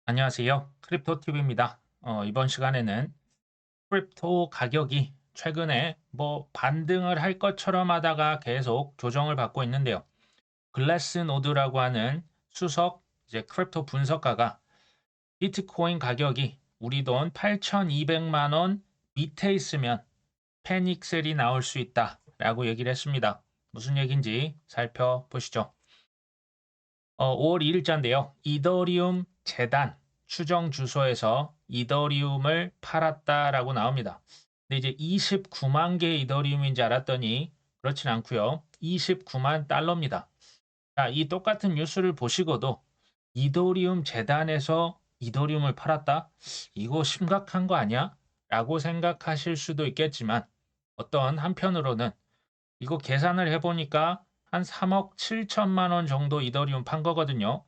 안녕하세요. 크립토TV입니다. 이번 시간에는 크립토 가격이 최근에 뭐 반등을 할 것처럼 하다가 계속 조정을 받고 있는데요. 글래스노드라고 하는 수석 이제 크립토 분석가가 비트코인 가격이 우리 돈 8,200만 원 밑에 있으면 패닉셀이 나올 수 있다라고 얘기를 했습니다. 무슨 얘기인지 살펴보시죠. 5월 2일자인데요. 이더리움 재단 추정 주소에서 이더리움을 팔았다라고 나옵니다. 근데 이제 29만 개의 이더리움인지 알았더니 그렇진 않고요. 29만 달러입니다. 자, 이 똑같은 뉴스를 보시고도 이더리움 재단에서 이더리움을 팔았다? 이거 심각한 거 아니야? 라고 생각하실 수도 있겠지만 어떤 한편으로는 이거 계산을 해보니까 한 3억 7천만 원 정도 이더리움 판 거거든요.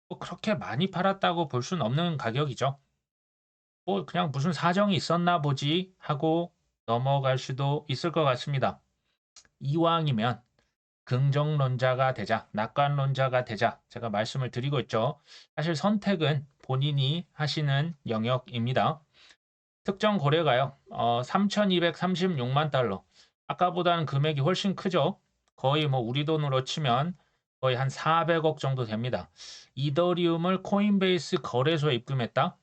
뭐 그렇게 많이 팔았다고 볼 수는 없는 가격이죠. 뭐 그냥 무슨 사정이 있었나 보지 하고 넘어갈 수도 있을 것 같습니다. 이왕이면 긍정론자가 되자, 낙관론자가 되자 제가 말씀을 드리고 있죠. 사실 선택은 본인이 하시는 영역입니다. 특정 거래가요. 3,236만 달러. 아까보다는 금액이 훨씬 크죠. 거의 뭐 우리 돈으로 치면 거의 한 400억 정도 됩니다. 이더리움을 코인베이스 거래소에 입금했다.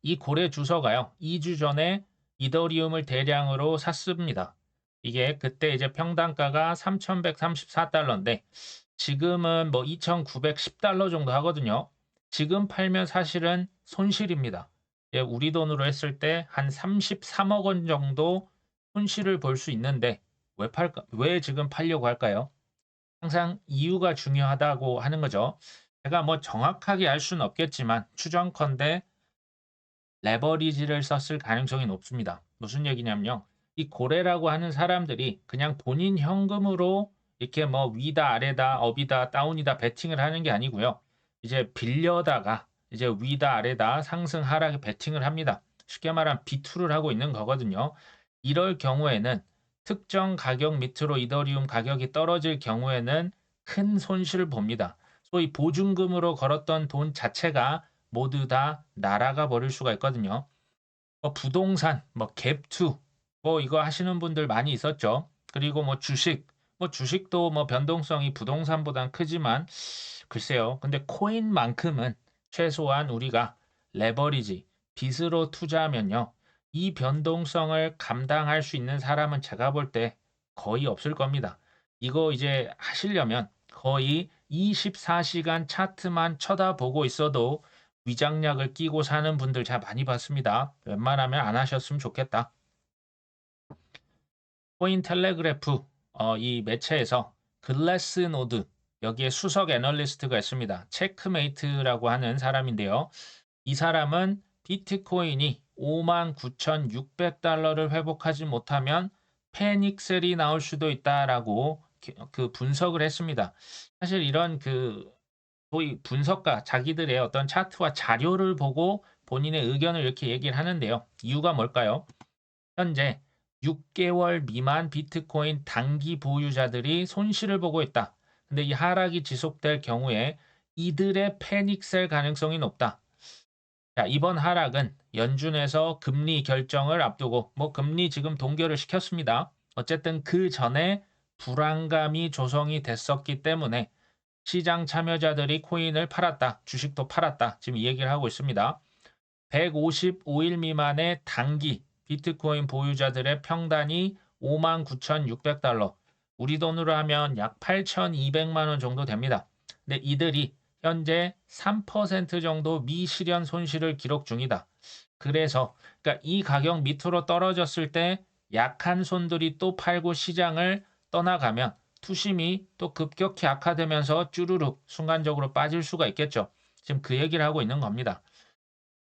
이 거래 주소가요. 2주 전에 이더리움을 대량으로 샀습니다. 이게 그때 이제 평단가가 3,134달러인데 지금은 뭐 2,910달러 정도 하거든요. 지금 팔면 사실은 손실입니다. 예, 우리 돈으로 했을 때 한 33억 원 정도 손실을 볼 수 있는데 왜 팔까? 왜 지금 팔려고 할까요? 항상 이유가 중요하다고 하는 거죠. 제가 뭐 정확하게 알 수는 없겠지만 추정컨대 레버리지를 썼을 가능성이 높습니다. 무슨 얘기냐면요. 이 고래라고 하는 사람들이 그냥 본인 현금으로 이렇게 뭐 위다 아래다 업이다 다운이다 베팅을 하는 게 아니고요. 이제 빌려다가 이제 위다 아래다 상승 하락에 베팅을 합니다. 쉽게 말하면 비투를 하고 있는 거거든요. 이럴 경우에는 특정 가격 밑으로 이더리움 가격이 떨어질 경우에는 큰 손실을 봅니다. 소위 보증금으로 걸었던 돈 자체가 모두 다 날아가 버릴 수가 있거든요. 뭐 부동산, 뭐 갭투, 뭐 이거 하시는 분들 많이 있었죠. 그리고 뭐 주식, 뭐 주식도 뭐 변동성이 부동산보단 크지만 글쎄요. 근데 코인만큼은 최소한 우리가 레버리지, 빚으로 투자하면요. 이 변동성을 감당할 수 있는 사람은 제가 볼 때 거의 없을 겁니다. 이거 이제 하시려면 거의 24시간 차트만 쳐다보고 있어도 위장약을 끼고 사는 분들 잘 많이 봤습니다. 웬만하면 안 하셨으면 좋겠다. 코인텔레그래프 이 매체에서 글래스노드 여기에 수석 애널리스트가 있습니다. 체크메이트라고 하는 사람인데요. 이 사람은 비트코인이 59,600달러를 회복하지 못하면 패닉셀이 나올 수도 있다라고 그 분석을 했습니다. 사실 이런 그 소위 분석가 자기들의 어떤 차트와 자료를 보고 본인의 의견을 이렇게 얘기를 하는데요. 이유가 뭘까요? 현재 6개월 미만 비트코인 단기 보유자들이 손실을 보고 있다. 근데 이 하락이 지속될 경우에 이들의 패닉셀 가능성이 높다. 자, 이번 하락은 연준에서 금리 결정을 앞두고 뭐 금리 지금 동결을 시켰습니다. 어쨌든 그 전에 불안감이 조성이 됐었기 때문에 시장 참여자들이 코인을 팔았다. 주식도 팔았다. 지금 이 얘기를 하고 있습니다. 155일 미만의 단기 비트코인 보유자들의 평단이 59,600달러. 우리 돈으로 하면 약 8,200만 원 정도 됩니다. 근데 이들이 현재 3% 정도 미실현 손실을 기록 중이다. 그래서 그러니까 이 가격 밑으로 떨어졌을 때 약한 손들이 또 팔고 시장을 떠나가면 투심이 또 급격히 악화되면서 쭈루룩 순간적으로 빠질 수가 있겠죠. 지금 그 얘기를 하고 있는 겁니다.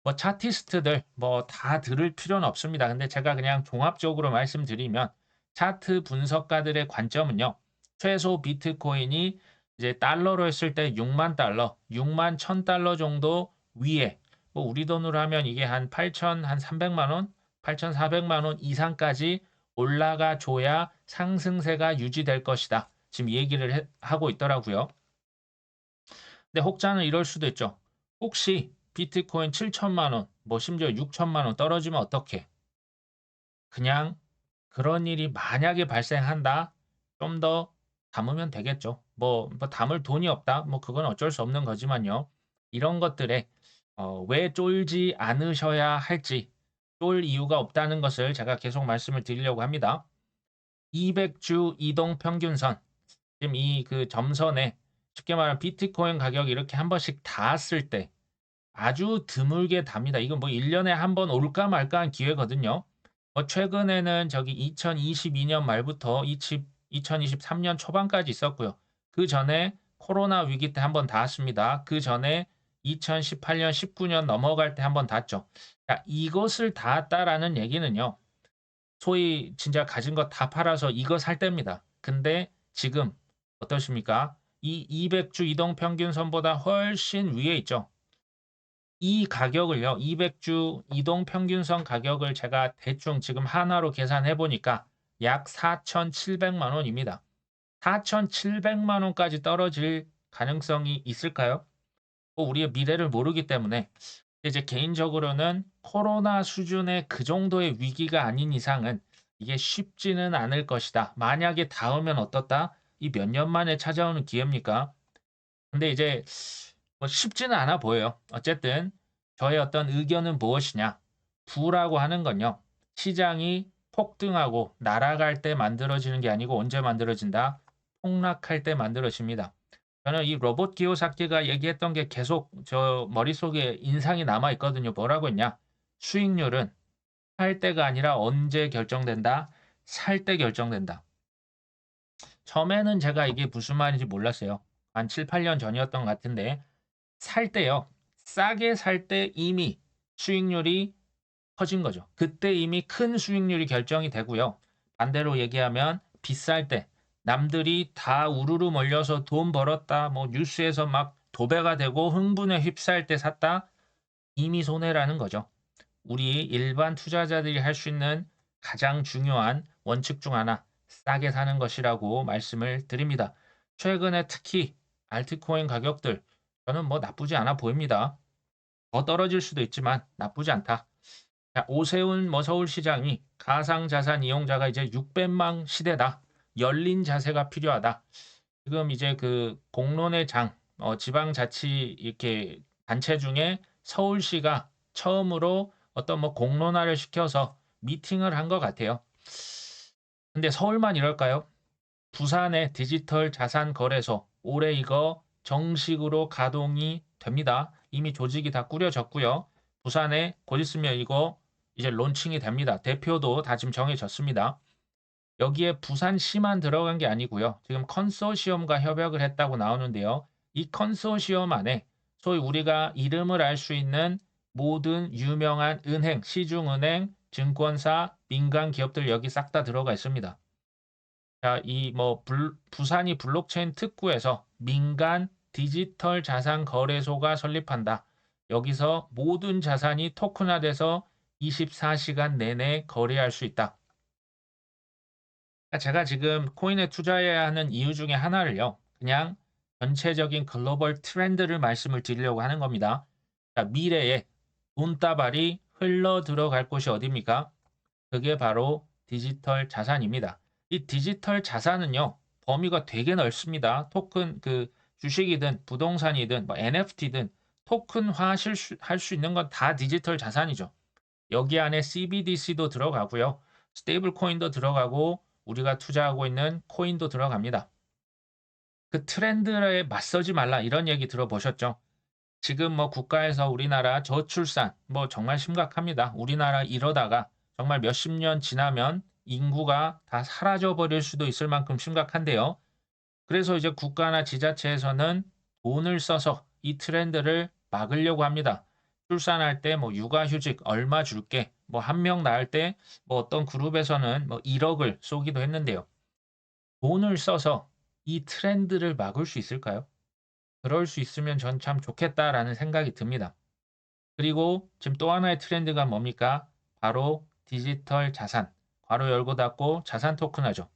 뭐 차티스트들 뭐 다 들을 필요는 없습니다. 근데 제가 그냥 종합적으로 말씀드리면 차트 분석가들의 관점은요. 최소 비트코인이 이제 달러로 했을 때 6만 달러, 6만 1,000달러 정도 위에 뭐 우리 돈으로 하면 이게 한 8천 한 300만 원, 8,400만 원 이상까지 올라가 줘야 상승세가 유지될 것이다. 지금 얘기를 하고 있더라고요. 근데 혹자는 이럴 수도 있죠. 혹시 비트코인 7천만 원, 뭐 심지어 6천만 원 떨어지면 어떡해? 그냥 그런 일이 만약에 발생한다. 좀 더 담으면 되겠죠. 뭐 담을 돈이 없다. 뭐 그건 어쩔 수 없는 거지만요. 이런 것들에 왜 쫄지 않으셔야 할지 쫄 이유가 없다는 것을 제가 계속 말씀을 드리려고 합니다. 200주 이동 평균선. 지금 이 그 점선에 쉽게 말하면 비트코인 가격이 이렇게 한 번씩 닿았을 때 아주 드물게 답니다. 이건 뭐 1년에 한 번 올까 말까한 기회거든요. 최근에는 저기 2022년 말부터 2023년 초반까지 있었고요. 그전에 코로나 위기 때 한 번 닿았습니다. 그전에 2018년, 19년 넘어갈 때 한 번 닿았죠. 자, 이것을 닿았다라는 얘기는요. 소위 진짜 가진 거 다 팔아서 이거 살 때입니다. 근데 지금 어떠십니까? 이 200주 이동 평균선보다 훨씬 위에 있죠. 이 가격을요. 200주 이동 평균선 가격을 제가 대충 지금 하나로 계산해 보니까 약 4,700만 원입니다. 4,700만 원까지 떨어질 가능성이 있을까요? 우리의 미래를 모르기 때문에 이제 개인적으로는 코로나 수준의 그 정도의 위기가 아닌 이상은 이게 쉽지는 않을 것이다. 만약에 닿으면 어떻다? 이 몇 년 만에 찾아오는 기회입니까? 근데 이제 뭐 쉽지는 않아 보여요. 어쨌든 저의 어떤 의견은 무엇이냐? 부라고 하는 건요. 시장이 폭등하고 날아갈 때 만들어지는 게 아니고 언제 만들어진다? 폭락할 때 만들어집니다. 저는 이 로봇 기요사키가 얘기했던 게 계속 저 머릿속에 인상이 남아 있거든요. 뭐라고 했냐? 수익률은 살 때가 아니라 언제 결정된다? 살 때 결정된다. 처음에는 제가 이게 무슨 말인지 몰랐어요. 한 7, 8년 전이었던 것 같은데 살 때요. 싸게 살 때 이미 수익률이 커진 거죠. 그때 이미 큰 수익률이 결정이 되고요. 반대로 얘기하면 비쌀 때 남들이 다 우르르 몰려서 돈 벌었다. 뭐 뉴스에서 막 도배가 되고 흥분에 휩싸일 때 샀다. 이미 손해라는 거죠. 우리 일반 투자자들이 할 수 있는 가장 중요한 원칙 중 하나, 싸게 사는 것이라고 말씀을 드립니다. 최근에 특히 알트코인 가격들 저는 뭐 나쁘지 않아 보입니다. 더 떨어질 수도 있지만 나쁘지 않다. 자, 오세훈 뭐 서울시장이 가상자산 이용자가 이제 600만 시대다. 열린 자세가 필요하다. 지금 이제 그 공론의 장, 지방자치 이렇게 단체 중에 서울시가 처음으로 어떤 뭐 공론화를 시켜서 미팅을 한 것 같아요. 근데 서울만 이럴까요? 부산의 디지털 자산 거래소 올해 이거 정식으로 가동이 됩니다. 이미 조직이 다 꾸려졌고요. 부산에 곧 있으면 이거 이제 론칭이 됩니다. 대표도 다 지금 정해졌습니다. 여기에 부산시만 들어간 게 아니고요. 지금 컨소시엄과 협약을 했다고 나오는데요. 이 컨소시엄 안에 소위 우리가 이름을 알 수 있는 모든 유명한 은행, 시중은행, 증권사, 민간 기업들 여기 싹 다 들어가 있습니다. 자, 이 뭐 부산이 블록체인 특구에서 민간 디지털 자산 거래소가 설립한다. 여기서 모든 자산이 토큰화돼서 24시간 내내 거래할 수 있다. 제가 지금 코인에 투자해야 하는 이유 중에 하나를요. 그냥 전체적인 글로벌 트렌드를 말씀을 드리려고 하는 겁니다. 자, 미래에 돈다발이 흘러 들어갈 곳이 어디입니까? 그게 바로 디지털 자산입니다. 이 디지털 자산은요. 범위가 되게 넓습니다. 토큰 그 주식이든 부동산이든 뭐 NFT든 토큰화 할 수 있는 건 다 디지털 자산이죠. 여기 안에 CBDC도 들어가고요. 스테이블 코인도 들어가고 우리가 투자하고 있는 코인도 들어갑니다. 그 트렌드에 맞서지 말라 이런 얘기 들어보셨죠? 지금 뭐 국가에서 우리나라 저출산 뭐 정말 심각합니다. 우리나라 이러다가 정말 몇십 년 지나면 인구가 다 사라져 버릴 수도 있을 만큼 심각한데요. 그래서 이제 국가나 지자체에서는 돈을 써서 이 트렌드를 막으려고 합니다. 출산할 때 뭐 육아휴직 얼마 줄게, 뭐 한 명 낳을 때 뭐 어떤 그룹에서는 뭐 1억을 쏘기도 했는데요. 돈을 써서 이 트렌드를 막을 수 있을까요? 그럴 수 있으면 전 참 좋겠다라는 생각이 듭니다. 그리고 지금 또 하나의 트렌드가 뭡니까? 바로 디지털 자산. 괄호 열고 닫고 자산 토큰화죠.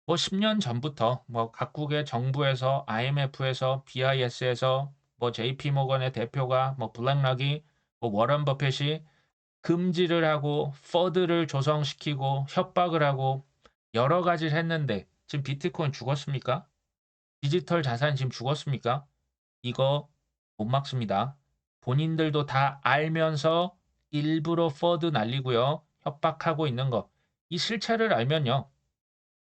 뭐 10년 전부터 뭐 각국의 정부에서 IMF에서 BIS에서 뭐 JP 모건의 대표가 뭐 블랙락이 뭐 워런 버핏이 금지를 하고 퍼드를 조성시키고 협박을 하고 여러 가지를 했는데 지금 비트코인 죽었습니까? 디지털 자산 지금 죽었습니까? 이거 못 막습니다. 본인들도 다 알면서 일부러 퍼드 날리고요. 협박하고 있는 거. 이 실체를 알면요.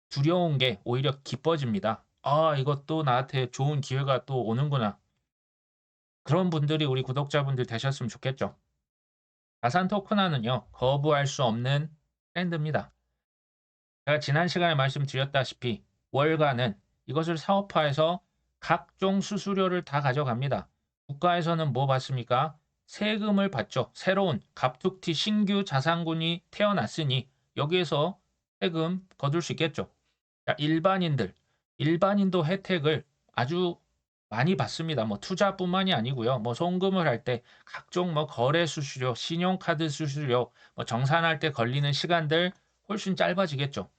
두려운 게 오히려 기뻐집니다. 아, 이것도 나한테 좋은 기회가 또 오는구나. 그런 분들이 우리 구독자분들 되셨으면 좋겠죠. 자산 토큰화는요. 거부할 수 없는 트렌드입니다. 제가 지난 시간에 말씀드렸다시피 월가는 이것을 사업화해서 각종 수수료를 다 가져갑니다. 국가에서는 뭐 받습니까? 세금을 받죠. 새로운 갑툭튀 신규 자산군이 태어났으니 여기에서 세금 거둘 수 있겠죠. 자, 일반인도 혜택을 아주 많이 받습니다. 뭐 투자뿐만이 아니고요. 뭐 송금을 할 때 각종 뭐 거래 수수료, 신용카드 수수료, 뭐 정산할 때 걸리는 시간들 훨씬 짧아지겠죠.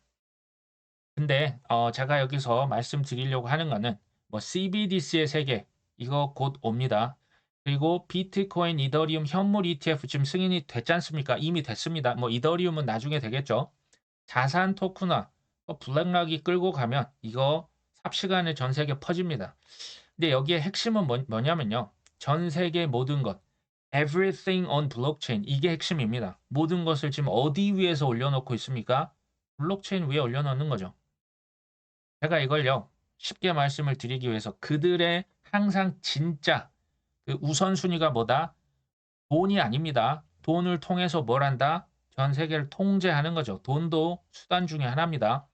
근데 제가 여기서 말씀드리려고 하는 거는 뭐 CBDC의 세계 이거 곧 옵니다. 그리고 비트코인, 이더리움, 현물 ETF 지금 승인이 됐지 않습니까? 이미 됐습니다. 뭐 이더리움은 나중에 되겠죠. 자산 토큰화, 블랙락이 끌고 가면 이거 삽시간에 전 세계 퍼집니다. 근데 여기에 핵심은 뭐냐면요. 전 세계 모든 것, everything on blockchain 이게 핵심입니다. 모든 것을 지금 어디 위에서 올려놓고 있습니까? 블록체인 위에 올려놓는 거죠. 제가 이걸요. 쉽게 말씀을 드리기 위해서 그들의 항상 진짜 그 우선순위가 뭐다? 돈이 아닙니다. 돈을 통해서 뭘 한다? 전 세계를 통제하는 거죠. 돈도 수단 중에 하나입니다.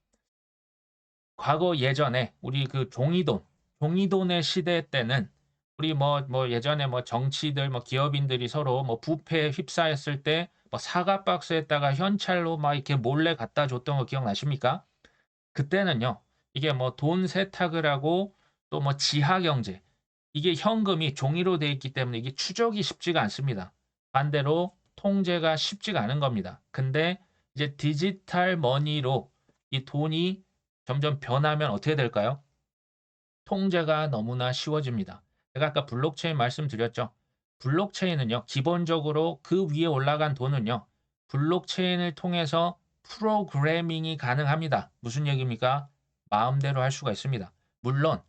과거 예전에 우리 그 종이돈의 시대 때는 우리 뭐 예전에 뭐 정치들 뭐 기업인들이 서로 뭐 부패에 휩싸였을 때 뭐 사과 박스에다가 현찰로 막 이렇게 몰래 갖다 줬던 거 기억나십니까? 그때는요. 이게 뭐 돈 세탁을 하고 또 뭐 지하 경제 이게 현금이 종이로 돼 있기 때문에 이게 추적이 쉽지가 않습니다. 반대로 통제가 쉽지가 않은 겁니다. 근데 이제 디지털 머니로 이 돈이 점점 변하면 어떻게 될까요? 통제가 너무나 쉬워집니다. 제가 아까 블록체인 말씀드렸죠. 블록체인은요. 기본적으로 그 위에 올라간 돈은요. 블록체인을 통해서 프로그래밍이 가능합니다. 무슨 얘기입니까? 마음대로 할 수가 있습니다. 물론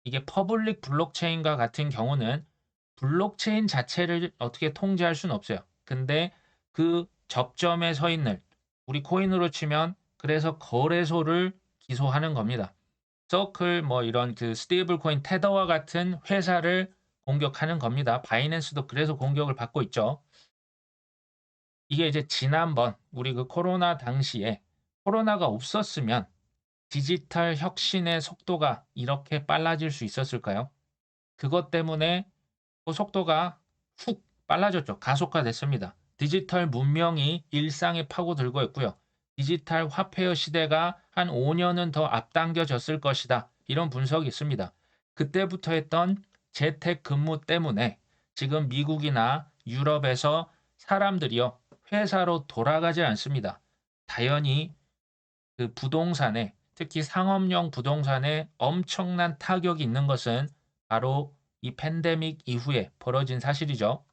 이게 퍼블릭 블록체인과 같은 경우는 블록체인 자체를 어떻게 통제할 수는 없어요. 근데 그 접점에 서 있는 우리 코인으로 치면 그래서 거래소를 기소하는 겁니다. 서클 뭐 이런 그 스테이블 코인 테더와 같은 회사를 공격하는 겁니다. 바이낸스도 그래서 공격을 받고 있죠. 이게 이제 지난번 우리 그 코로나 당시에 코로나가 없었으면 디지털 혁신의 속도가 이렇게 빨라질 수 있었을까요? 그것 때문에 그 속도가 훅 빨라졌죠. 가속화됐습니다. 디지털 문명이 일상에 파고들고 있고요. 디지털 화폐의 시대가 한 5년은 더 앞당겨졌을 것이다. 이런 분석이 있습니다. 그때부터 했던 재택 근무 때문에 지금 미국이나 유럽에서 사람들이요. 회사로 돌아가지 않습니다. 당연히 그 부동산에 특히 상업용 부동산에 엄청난 타격이 있는 것은 바로 이 팬데믹 이후에 벌어진 사실이죠.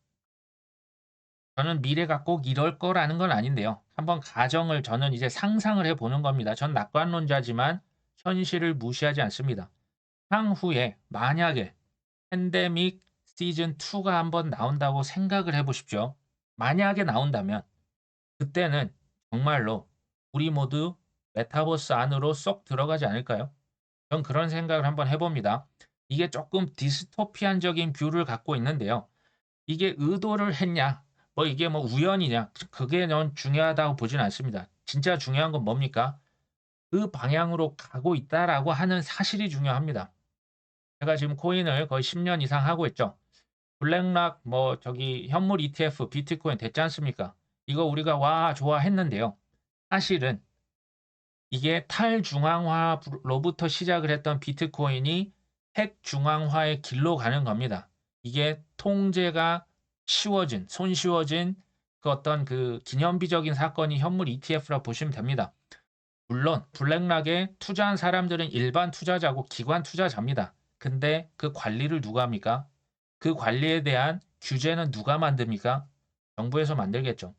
저는 미래가 꼭 이럴 거라는 건 아닌데요. 한번 가정을 저는 이제 상상을 해보는 겁니다. 전 낙관론자지만 현실을 무시하지 않습니다. 향후에 만약에 팬데믹 시즌 2가 한번 나온다고 생각을 해보십시오. 만약에 나온다면 그때는 정말로 우리 모두 메타버스 안으로 쏙 들어가지 않을까요? 전 그런 생각을 한번 해봅니다. 이게 조금 디스토피안적인 뷰를 갖고 있는데요. 이게 의도를 했냐? 뭐 이게 뭐 우연이냐? 그게 넌 중요하다고 보진 않습니다. 진짜 중요한 건 뭡니까? 그 방향으로 가고 있다라고 하는 사실이 중요합니다. 제가 지금 코인을 거의 10년 이상 하고 있죠. 블랙락 뭐 저기 현물 ETF 비트코인 됐지 않습니까? 이거 우리가 와 좋아했는데요. 사실은 이게 탈중앙화로부터 시작을 했던 비트코인이 핵중앙화의 길로 가는 겁니다. 이게 통제가 손쉬워진 그 어떤 그 기념비적인 사건이 현물 ETF라 보시면 됩니다. 물론 블랙락에 투자한 사람들은 일반 투자자고 기관 투자자입니다. 근데 그 관리를 누가 합니까? 그 관리에 대한 규제는 누가 만듭니까? 정부에서 만들겠죠.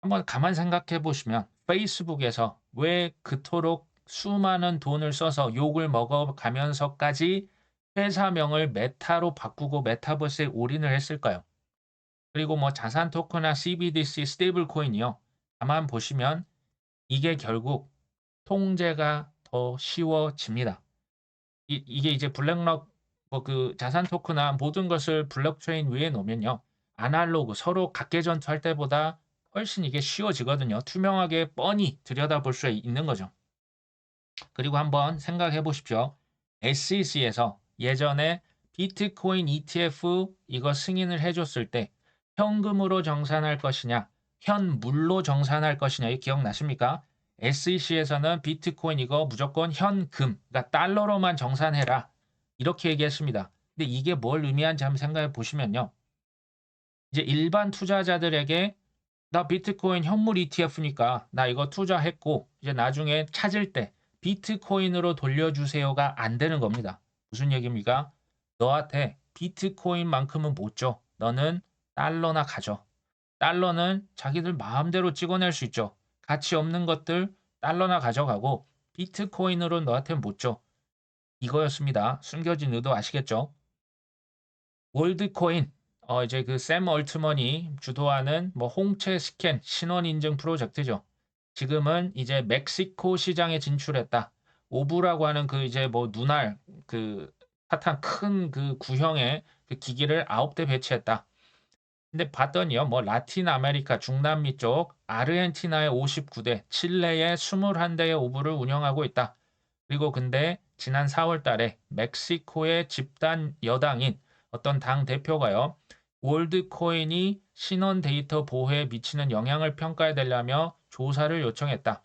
한번 가만 생각해 보시면 페이스북에서 왜 그토록 수많은 돈을 써서 욕을 먹어가면서까지 회사명을 메타로 바꾸고 메타버스에 올인을 했을까요? 그리고 뭐 자산 토큰이나 CBDC 스테이블 코인이요. 가만 보시면 이게 결국 통제가 더 쉬워집니다. 이게 이제 블랙록 뭐 그 자산 토큰이나 모든 것을 블록체인 위에 놓으면요. 아날로그 서로 각계 전투할 때보다 훨씬 이게 쉬워지거든요. 투명하게 뻔히 들여다볼 수 있는 거죠. 그리고 한번 생각해 보십시오. SEC에서 예전에 비트코인 ETF 이거 승인을 해줬을 때 현금으로 정산할 것이냐, 현물로 정산할 것이냐, 이 기억나십니까? SEC에서는 비트코인 이거 무조건 현금, 그러니까 달러로만 정산해라. 이렇게 얘기했습니다. 근데 이게 뭘 의미하는지 한번 생각해 보시면요. 이제 일반 투자자들에게 나 비트코인 현물 ETF니까 나 이거 투자했고 이제 나중에 찾을 때 비트코인으로 돌려주세요가 안 되는 겁니다. 무슨 얘기입니까? 너한테 비트코인만큼은 못 줘. 너는 달러나 가져. 달러는 자기들 마음대로 찍어낼 수 있죠. 가치 없는 것들 달러나 가져가고 비트코인으로 너한테 못 줘. 이거였습니다. 숨겨진 의도 아시겠죠? 월드코인 이제 그 샘 얼트먼이 주도하는 뭐 홍채 스캔 신원 인증 프로젝트죠. 지금은 이제 멕시코 시장에 진출했다. 오브라고 하는 그 이제 뭐 눈알 그 핫한 큰 그 구형의 그 기기를 9대 배치했다. 근데 봤더니요. 뭐 라틴 아메리카 중남미 쪽 아르헨티나에 59대, 칠레에 21대의 오브를 운영하고 있다. 그리고 근데 지난 4월 달에 멕시코의 집단 여당인 어떤 당 대표가요. 월드코인이 신원 데이터 보호에 미치는 영향을 평가해 달라며 조사를 요청했다.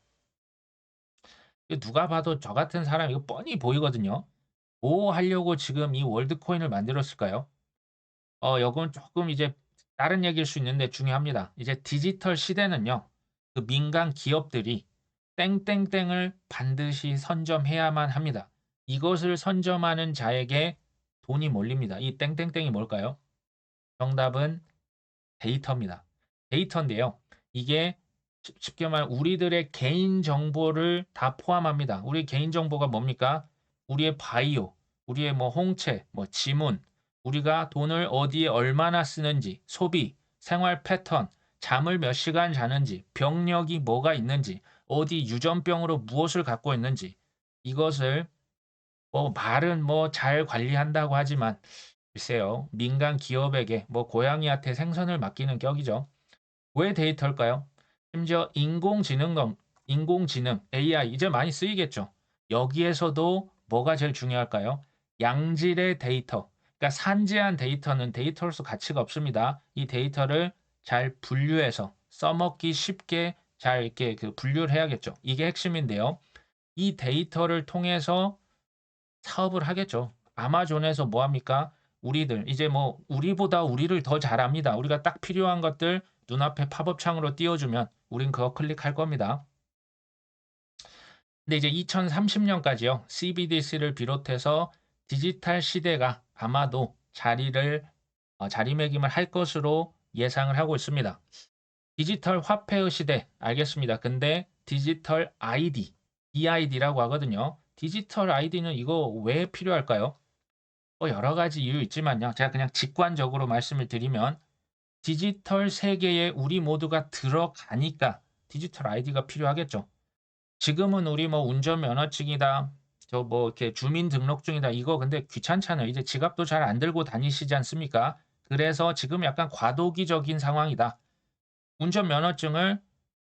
이거 누가 봐도 저 같은 사람 이거 뻔히 보이거든요. 뭐 하려고 지금 이 월드코인을 만들었을까요? 요건 조금 이제 다른 얘기일 수 있는데 중요합니다. 이제 디지털 시대는요. 그 민간 기업들이 땡땡땡을 반드시 선점해야만 합니다. 이것을 선점하는 자에게 돈이 몰립니다. 이 땡땡땡이 뭘까요? 정답은 데이터입니다. 데이터인데요. 이게 쉽게 말하면 우리들의 개인 정보를 다 포함합니다. 우리 개인 정보가 뭡니까? 우리의 바이오, 우리의 뭐 홍채, 뭐 지문, 우리가 돈을 어디에 얼마나 쓰는지, 소비, 생활 패턴, 잠을 몇 시간 자는지, 병력이 뭐가 있는지, 어디 유전병으로 무엇을 갖고 있는지, 이것을 뭐 말은 뭐 잘 관리한다고 하지만 글쎄요. 민간 기업에게 뭐 고양이한테 생선을 맡기는 격이죠. 왜 데이터일까요? 심지어 인공지능 AI 이제 많이 쓰이겠죠. 여기에서도 뭐가 제일 중요할까요? 양질의 데이터. 그러니까 산재한 데이터는 데이터로서 가치가 없습니다. 이 데이터를 잘 분류해서 써먹기 쉽게 잘 이렇게 그 분류를 해야겠죠. 이게 핵심인데요. 이 데이터를 통해서 사업을 하겠죠. 아마존에서 뭐 합니까? 우리들 이제 뭐 우리보다 우리를 더 잘합니다. 우리가 딱 필요한 것들 눈앞에 팝업 창으로 띄워주면 우린 그거 클릭할 겁니다. 근데 이제 2030년까지요. CBDC를 비롯해서 디지털 시대가 아마도 자리매김을 할 것으로 예상을 하고 있습니다. 디지털 화폐의 시대 알겠습니다. 근데 디지털 아이디, DID라고 하거든요. 디지털 아이디는 이거 왜 필요할까요? 여러 가지 이유 있지만요. 제가 그냥 직관적으로 말씀을 드리면 디지털 세계에 우리 모두가 들어가니까 디지털 아이디가 필요하겠죠. 지금은 우리 뭐 운전면허증이다, 저 뭐 이렇게 주민등록증이다, 이거 근데 귀찮잖아요. 이제 지갑도 잘 안 들고 다니시지 않습니까? 그래서 지금 약간 과도기적인 상황이다. 운전면허증을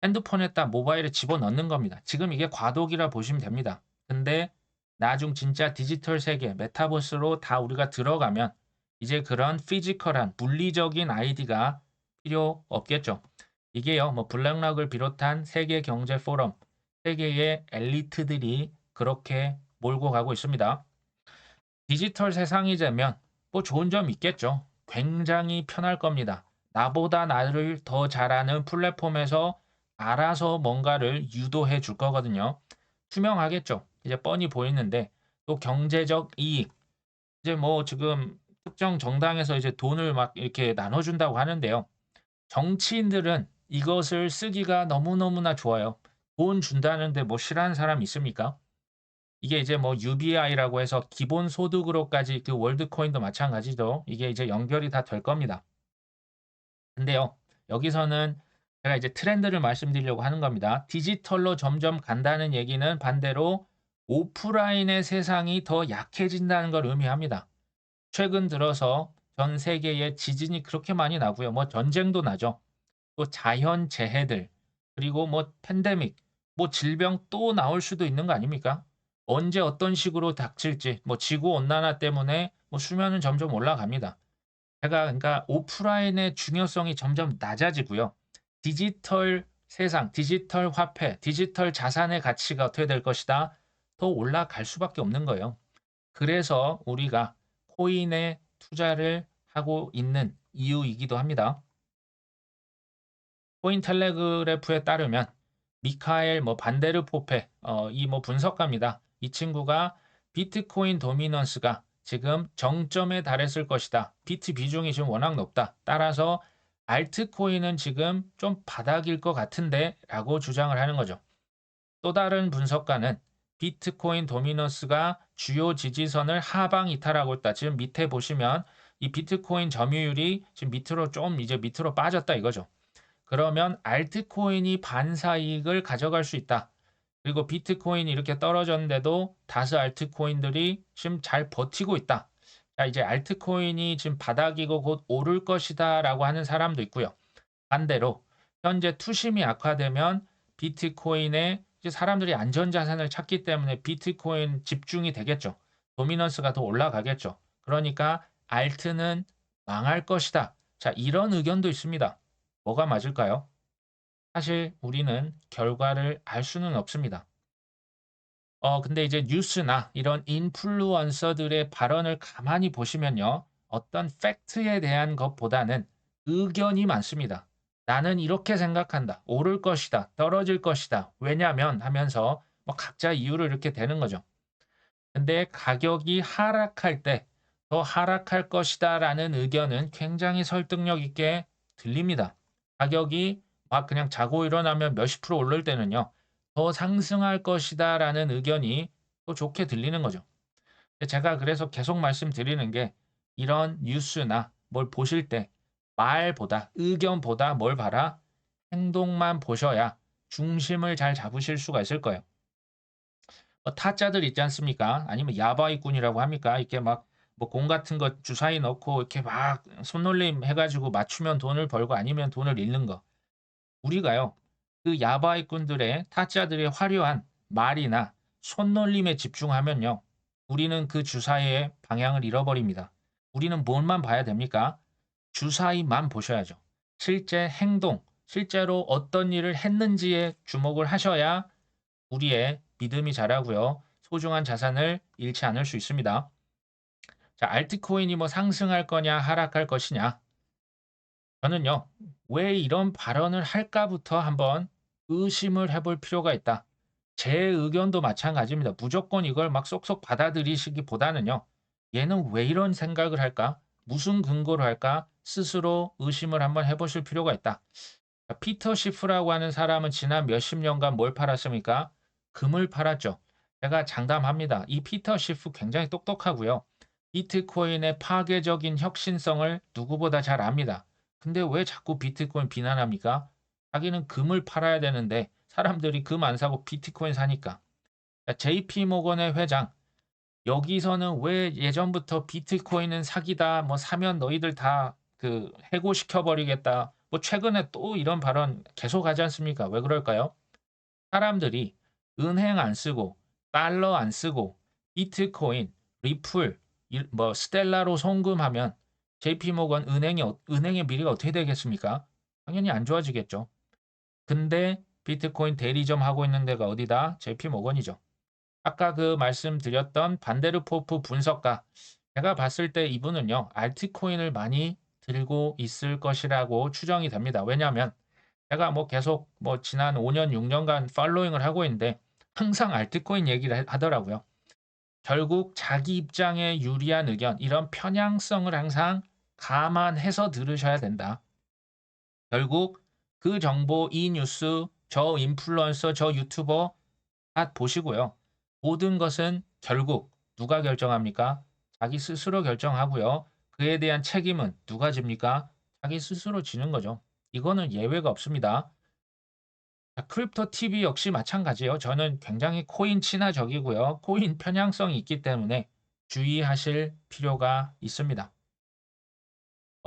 핸드폰에다 모바일에 집어넣는 겁니다. 지금 이게 과도기라 보시면 됩니다. 근데 나중 진짜 디지털 세계, 메타버스로 다 우리가 들어가면 이제 그런 피지컬한 물리적인 아이디가 필요 없겠죠. 이게요, 뭐 블랙락을 비롯한 세계 경제 포럼, 세계의 엘리트들이 그렇게 몰고 가고 있습니다. 디지털 세상이 되면 뭐 좋은 점 있겠죠. 굉장히 편할 겁니다. 나보다 나를 더 잘하는 플랫폼에서 알아서 뭔가를 유도해 줄 거거든요. 투명하겠죠. 이제 뻔히 보이는데 또 경제적 이익. 이제 뭐 지금 특정 정당에서 이제 돈을 막 이렇게 나눠준다고 하는데요. 정치인들은 이것을 쓰기가 너무너무나 좋아요. 돈 준다는데 뭐 싫어하는 사람 있습니까? 이게 이제 뭐 UBI라고 해서 기본소득으로까지 그 월드코인도 마찬가지죠. 이게 이제 연결이 다 될 겁니다. 근데요. 여기서는 제가 이제 트렌드를 말씀드리려고 하는 겁니다. 디지털로 점점 간다는 얘기는 반대로 오프라인의 세상이 더 약해진다는 걸 의미합니다. 최근 들어서 전 세계에 지진이 그렇게 많이 나고요. 뭐 전쟁도 나죠. 또 자연 재해들 그리고 뭐 팬데믹 뭐 질병 또 나올 수도 있는 거 아닙니까? 언제 어떤 식으로 닥칠지 뭐 지구 온난화 때문에 뭐 수면은 점점 올라갑니다. 제가 그러니까 오프라인의 중요성이 점점 낮아지고요. 디지털 세상, 디지털 화폐, 디지털 자산의 가치가 어떻게 될 것이다? 더 올라갈 수밖에 없는 거예요. 그래서 우리가 코인에 투자를 하고 있는 이유이기도 합니다. 코인텔레그래프에 따르면 미카엘 뭐 반데르포페 이 뭐 분석가입니다. 이 친구가 비트코인 도미넌스가 지금 정점에 달했을 것이다. 비트 비중이 지금 워낙 높다. 따라서 알트코인은 지금 좀 바닥일 것 같은데 라고 주장을 하는 거죠. 또 다른 분석가는 비트코인 도미넌스가 주요 지지선을 하방 이탈하고 있다. 지금 밑에 보시면 이 비트코인 점유율이 지금 밑으로 좀 이제 밑으로 빠졌다 이거죠. 그러면 알트코인이 반사이익을 가져갈 수 있다. 그리고 비트코인이 이렇게 떨어졌는데도 다수 알트코인들이 지금 잘 버티고 있다. 자, 이제 알트코인이 지금 바닥이고 곧 오를 것이다 라고 하는 사람도 있고요. 반대로 현재 투심이 악화되면 비트코인에 이제 사람들이 안전자산을 찾기 때문에 비트코인 집중이 되겠죠. 도미넌스가 더 올라가겠죠. 그러니까 알트는 망할 것이다. 자, 이런 의견도 있습니다. 뭐가 맞을까요? 사실 우리는 결과를 알 수는 없습니다. 근데 이제 뉴스나 이런 인플루언서들의 발언을 가만히 보시면요. 어떤 팩트에 대한 것보다는 의견이 많습니다. 나는 이렇게 생각한다. 오를 것이다. 떨어질 것이다. 왜냐면 하면서 뭐 각자 이유를 이렇게 대는 거죠. 근데 가격이 하락할 때 더 하락할 것이다라는 의견은 굉장히 설득력 있게 들립니다. 가격이 막 그냥 자고 일어나면 몇십 프로 오를 때는요. 더 상승할 것이다라는 의견이 또 좋게 들리는 거죠. 제가 그래서 계속 말씀드리는 게 이런 뉴스나 뭘 보실 때 말보다 의견보다 뭘 봐라? 행동만 보셔야 중심을 잘 잡으실 수가 있을 거예요. 타짜들 있지 않습니까? 아니면 야바이꾼이라고 합니까? 이렇게 막 뭐 공 같은 거 주사위 넣고 이렇게 막 손놀림 해가지고 맞추면 돈을 벌고 아니면 돈을 잃는 거. 우리가요. 그 야바이꾼들의 타짜들의 화려한 말이나 손놀림에 집중하면요. 우리는 그 주사위의 방향을 잃어버립니다. 우리는 뭘만 봐야 됩니까? 주사위만 보셔야죠. 실제 행동, 실제로 어떤 일을 했는지에 주목을 하셔야 우리의 믿음이 자라고요. 소중한 자산을 잃지 않을 수 있습니다. 자, 알트코인이 뭐 상승할 거냐, 하락할 것이냐. 저는요, 왜 이런 발언을 할까부터 한번 의심을 해볼 필요가 있다. 제 의견도 마찬가지입니다. 무조건 이걸 막 쏙쏙 받아들이시기보다는요, 얘는 왜 이런 생각을 할까? 무슨 근거로 할까? 스스로 의심을 한번 해보실 필요가 있다. 피터 시프라고 하는 사람은 지난 몇십 년간 뭘 팔았습니까? 금을 팔았죠. 제가 장담합니다. 이 피터 시프 굉장히 똑똑하고요. 비트코인의 파괴적인 혁신성을 누구보다 잘 압니다. 근데 왜 자꾸 비트코인 비난합니까? 자기는 금을 팔아야 되는데 사람들이 금 안 사고 비트코인 사니까. JP 모건의 회장, 여기서는 왜 예전부터 비트코인은 사기다, 뭐 사면 너희들 다 그 해고시켜 버리겠다. 뭐 최근에 또 이런 발언 계속 하지 않습니까? 왜 그럴까요? 사람들이 은행 안 쓰고 달러 안 쓰고 비트코인, 리플, 뭐 스텔라로 송금하면 JP 모건 은행의 미래가 어떻게 되겠습니까? 당연히 안 좋아지겠죠. 근데 비트코인 대리점 하고 있는 데가 어디다? JP 모건이죠. 아까 그 말씀드렸던 반데르포프 분석가, 제가 봤을 때 이분은요, 알트코인을 많이 들고 있을 것이라고 추정이 됩니다. 왜냐하면 제가 뭐 계속 뭐 지난 5년, 6년간 팔로잉을 하고 있는데 항상 알트코인 얘기를 하더라고요. 결국 자기 입장에 유리한 의견, 이런 편향성을 항상 감안해서 들으셔야 된다. 결국 그 정보, 이 뉴스, 저 인플루언서, 저 유튜버 다 보시고요. 모든 것은 결국 누가 결정합니까? 자기 스스로 결정하고요. 그에 대한 책임은 누가 집니까? 자기 스스로 지는 거죠. 이거는 예외가 없습니다. 자, 크립토 TV 역시 마찬가지예요. 저는 굉장히 코인 친화적이고요. 코인 편향성이 있기 때문에 주의하실 필요가 있습니다.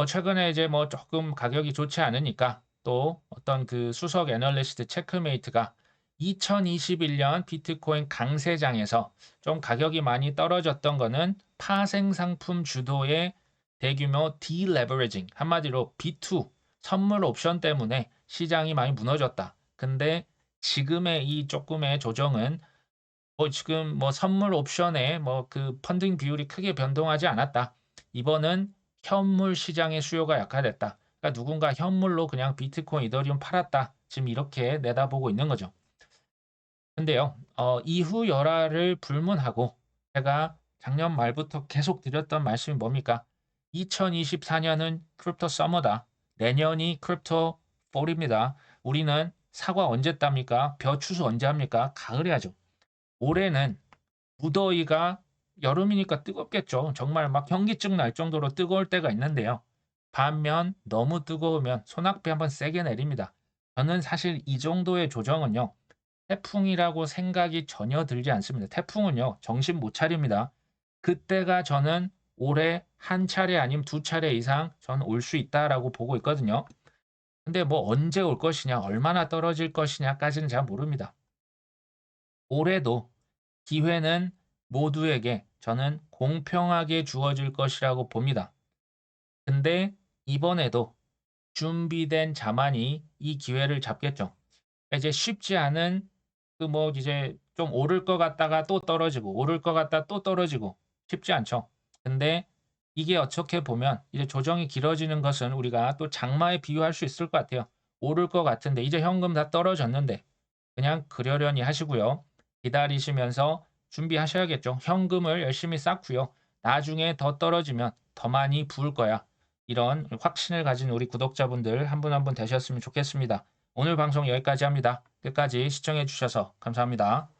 최근에 이제 뭐 조금 가격이 좋지 않으니까 또 어떤 그 수석 애널리스트 체크메이트가 2021년 비트코인 강세장에서 좀 가격이 많이 떨어졌던 거는 파생 상품 주도의 대규모 디레버리징, 한마디로 B2 선물 옵션 때문에 시장이 많이 무너졌다. 근데 지금의 이 조금의 조정은 지금 뭐 선물 옵션에 뭐 그 펀딩 비율이 크게 변동하지 않았다. 이번은 현물 시장의 수요가 약화됐다. 그러니까 누군가 현물로 그냥 비트코인, 이더리움 팔았다. 지금 이렇게 내다보고 있는 거죠. 근데요, 이후 열화를 불문하고 제가 작년 말부터 계속 드렸던 말씀이 뭡니까? 2024년은 크립토 서머다. 내년이 크립토 폴입니다. 우리는 사과 언제 땁니까? 벼 추수 언제 합니까? 가을에 하죠. 올해는 무더위가 여름이니까 뜨겁겠죠. 정말 막 현기증 날 정도로 뜨거울 때가 있는데요. 반면 너무 뜨거우면 소낙비 한번 세게 내립니다. 저는 사실 이 정도의 조정은요. 태풍이라고 생각이 전혀 들지 않습니다. 태풍은요. 정신 못 차립니다. 그때가 저는 올해 한 차례 아니면 두 차례 이상 저는 올 수 있다라고 보고 있거든요. 근데 뭐 언제 올 것이냐, 얼마나 떨어질 것이냐까지는 잘 모릅니다. 올해도 기회는 모두에게 저는 공평하게 주어질 것이라고 봅니다. 근데 이번에도 준비된 자만이 이 기회를 잡겠죠. 이제 쉽지 않은 그 뭐 이제 좀 오를 것 같다가 또 떨어지고 오를 것 같다 또 떨어지고 쉽지 않죠. 근데 이게 어떻게 보면 이제 조정이 길어지는 것은 우리가 또 장마에 비유할 수 있을 것 같아요. 오를 것 같은데 이제 현금 다 떨어졌는데 그냥 그러려니 하시고요. 기다리시면서 준비하셔야겠죠. 현금을 열심히 쌓고요. 나중에 더 떨어지면 더 많이 부을 거야. 이런 확신을 가진 우리 구독자분들 한 분 한 분 되셨으면 좋겠습니다. 오늘 방송 여기까지 합니다. 끝까지 시청해 주셔서 감사합니다.